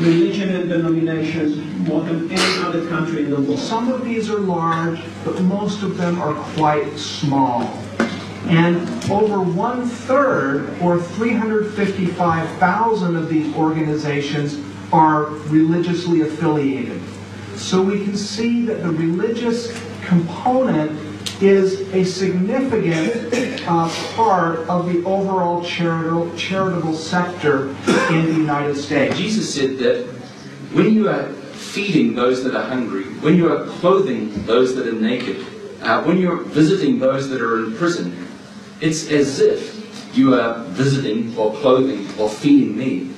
religion and denominations more than any other country in the world. Some of these are large, but most of them are quite small. And over 1/3, or 355,000 of these organizations are religiously affiliated. So we can see that the religious component is a significant part of the overall charitable sector in the United States. Jesus said that when you are feeding those that are hungry, when you are clothing those that are naked, when you're visiting those that are in prison, it's as if you are visiting or clothing or feeding me.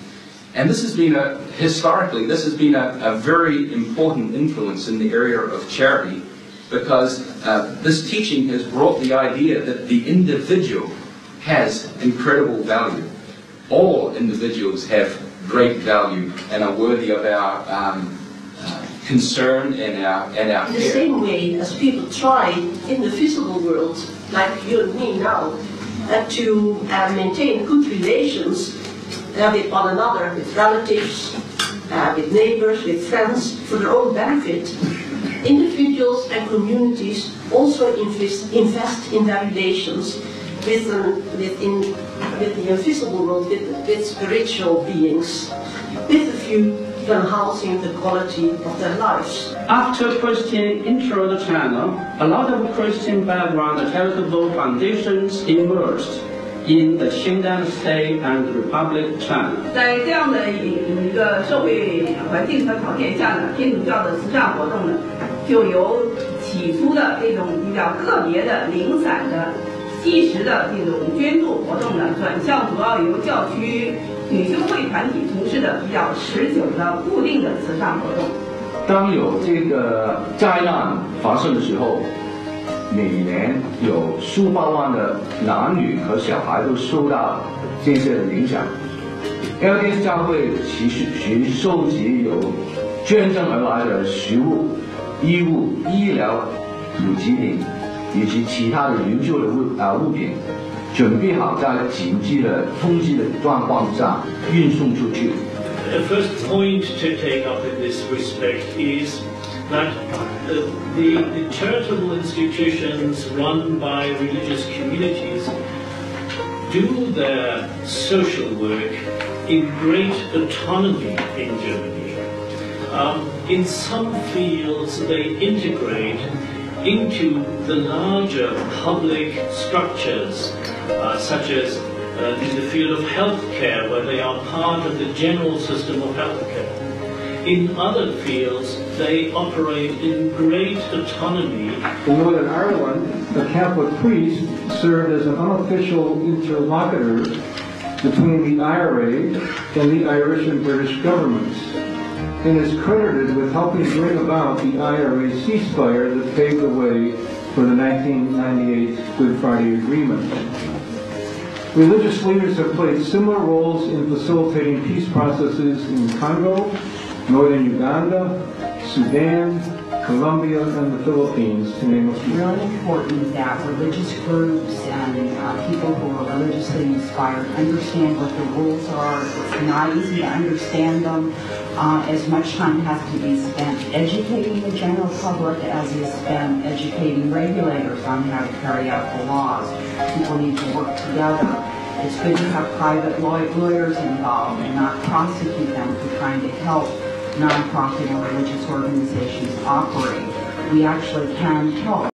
And this has been historically, this has been a very important influence in the area of charity, because this teaching has brought the idea that the individual has incredible value. All individuals have great value and are worthy of our concern and our care. In the same way as people try in the physical world, like you and me now, to maintain good relations with one another, with relatives, with neighbors, with friends, for their own benefit, individuals and communities also invest in their relations with the invisible world, with spiritual beings, with a view to enhancing the quality of their lives. After Christian entered China, a lot of Christian background charitable foundations emerged in the Xinjiang State and Republic China. 在这样的一个社会环境和条件下呢，天主教的慈善活动呢，就由起初的这种比较个别的零散的、即时的这种捐助活动呢，转向主要由教区女修会团体从事的比较持久的、固定的慈善活动。当有这个灾难发生的时候，每年有数百万的男女和小孩都受到这些的影响。LDS 教会其收集有捐赠而来的食物、衣物、医疗补给品以及其他的援助的物品，准备好在紧急的通缉的状况下运送出去。The first point to take up in this respect is that the charitable institutions run by religious communities do their social work in great autonomy in Germany. In some fields they integrate into the larger public structures, such as in the field of healthcare, where they are part of the general system of healthcare. In other fields, they operate in great autonomy. In Northern Ireland, the Catholic priest served as an unofficial interlocutor between the IRA and the Irish and British governments, and is credited with helping bring about the IRA ceasefire that paved the way for the 1998 Good Friday Agreement. Religious leaders have played similar roles in facilitating peace processes in Congo, Northern Uganda, Sudan, Colombia, and the Philippines, to name a few. It's really important that religious groups and people who are religiously inspired understand what the rules are. It's not easy to understand them. As much time has to be spent educating the general public as is spent educating regulators on how to carry out the laws. People need to work together. It's good to have private lawyers involved and not prosecute them for trying to help nonprofit or religious organizations operate. We actually can help.